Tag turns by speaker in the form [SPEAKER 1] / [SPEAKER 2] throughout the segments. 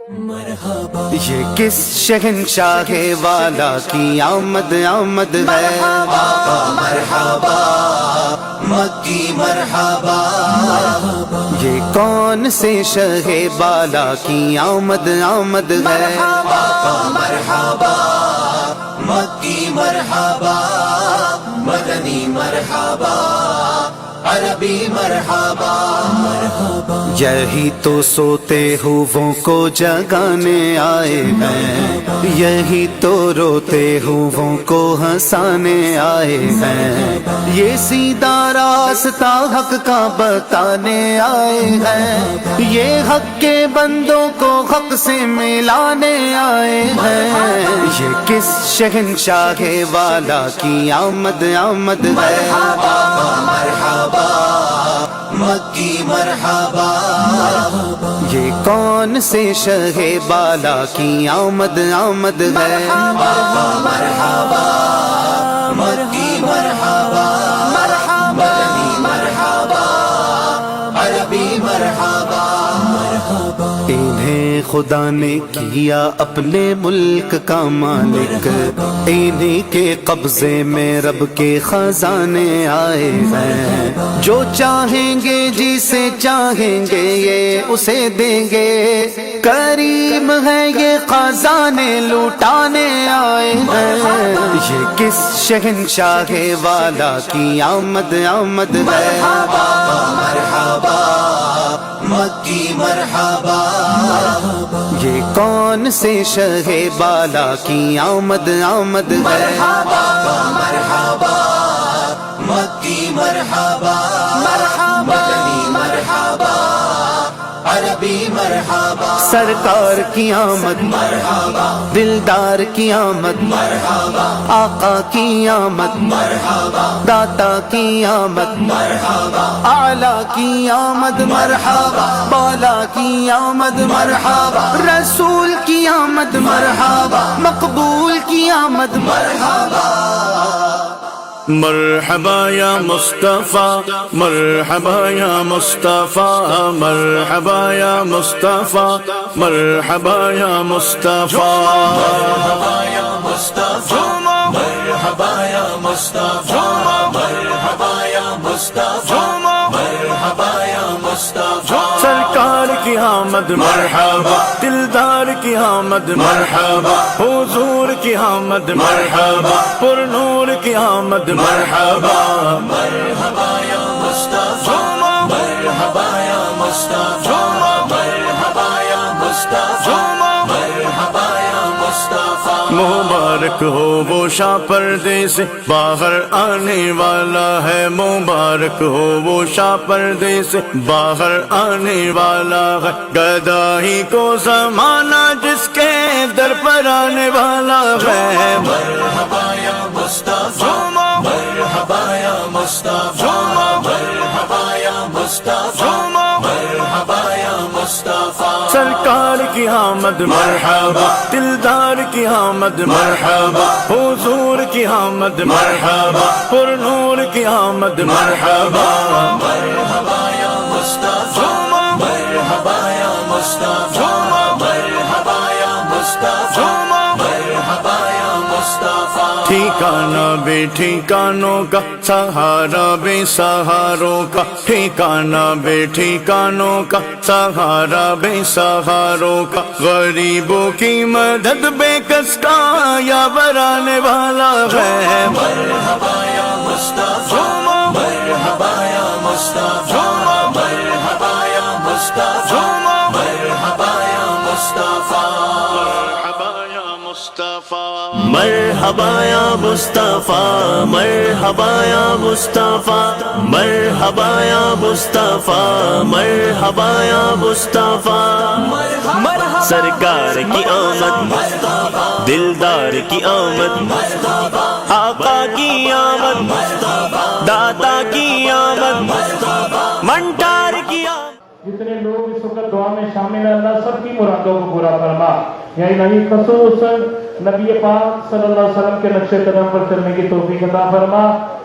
[SPEAKER 1] یہ کس شہنشاہ والا کی آمد آمد ہے، آقا مرحبا مکی مرحبا، یہ کون سے شہ بالا کی آمد آمد ہے، آقا مرحبا مکی مرحبا، مدنی مرحبا عربی مرحبا مرحبا، یہی تو سوتے ہووں کو جگانے آئے ہیں، یہی تو روتے ہووں کو ہنسانے آئے ہیں، یہ سیدھا راستہ حق کا بتانے آئے ہیں، یہ حق کے بندوں کو حق سے ملانے آئے ہیں، یہ کس شہنشاہ والا کی آمد آمد ہے، آقا مرحبا مکی مرحبا، یہ کون سے شہ بالا کی آمد آمد ہے، آقا مرحبا مکی مرحبا، مدنی مرحبا عربی مرحبا، انہیں خدا نے کیا اپنے ملک کا مالک، انہیں کے قبضے میں رب کے خزانے آئے ہیں، جو چاہیں گے جسے چاہیں گے یہ اسے دیں گے، کریم ہے یہ خزانے لوٹانے آئے ہیں، یہ کس شہنشاہ والا کی آمد آمد ہے، آقا مرحبا مکی مرحبا، یہ کون سے شہ بالا کی آمد آمد ہے، آقا مرحبا مکی مرحبا، مدنی مرحبا عربی مرحبا، سرکار کی آمد مرحبا، دلدار کی آمد مرحبا، آقا کی آمد مرحبا، داتا کی آمد مرحبا، اعلیٰ کی آمد مرحبا، بالا کی آمد مرحبا، رسول کی آمد مرحبا، مقبول کی آمد مرحبا،
[SPEAKER 2] مرحبا یا مصطفیٰ، مرحبا یا مصطفیٰ، مرحبا یا مصطفیٰ، مرحبا یا مصطفیٰ، مرحبا یا مصطفیٰ، مرحبا یا مصطفیٰ، مرحبا یا مصطفیٰ، مرحبا یا مصطفیٰ، سرکار کی آمد مرحبا، دلدار کی آمد مرحبا، حضور کی آمد مرحبا، پر نور کی آمد مرحبا، مرحبا یا مصطفیٰ، مرحبا یا مصطفیٰ، مرحبا یا مصطفیٰ، مرحبا یا مصطفیٰ، مبارک ہو وہ شاہ پردے سے باہر آنے والا ہے، مبارک ہو وہ شاہ پردے سے باہر آنے والا ہے، گدائی کو زمانہ جس کے در پر آنے والا ہے، مرحبا یا مصطفیٰ، مرحبا یا مصطفیٰ، مرحبا یا مصطفیٰ، مرحبا یا مصطفیٰ، سرکار کی آمد مرحبا، دلدار کی آمد مرحبا، حضور کی آمد مرحبا، پر نور کی آمد مرحبا، مرحبا یا مصطفیٰ، مرحبا یا مصطفیٰ، مرحبا یا مصطفیٰ، مرحبا یا مصطفیٰ، ٹھکانہ بے ٹھکانوں کا، سہارا بے سہاروں کا، ٹھکانہ بے ٹھکانوں کا، سہارا بے سہاروں کا، غریبوں کی مدد بے کس کا یا برانے والا ہے، مرحبا یا مصطفیٰ، مرحبا یا مصطفیٰ، مرحبا یا مصطفیٰ، مرحبا یا مصطفیٰ، مرحبا یا مصطفیٰ، مرحبا یا مصطفیٰ، مرحبا یا مصطفیٰ، مرحبا یا مصطفیٰ، مرحبا یا مصطفیٰ، سرکار کی آمد، دلدار کی آمد، آقا کی آمد، داتا کی آمد، منٹار کی آمد،
[SPEAKER 3] جتنے لوگ اس وقت دعا میں شامل ہیں اللہ سب کی مرادوں کو پورا فرما، یا الہی خصوصاً نبی پاک صلی اللہ علیہ وسلم کے نقش قدم پر چلنے کی توفیق عطا فرما،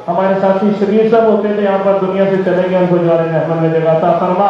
[SPEAKER 3] ہمارے ساتھی شبیر صاحب ہوتے تھے یہاں پر دنیا سے چلے گئے، ان کو جوار رحمت میں جگہ عطا فرما،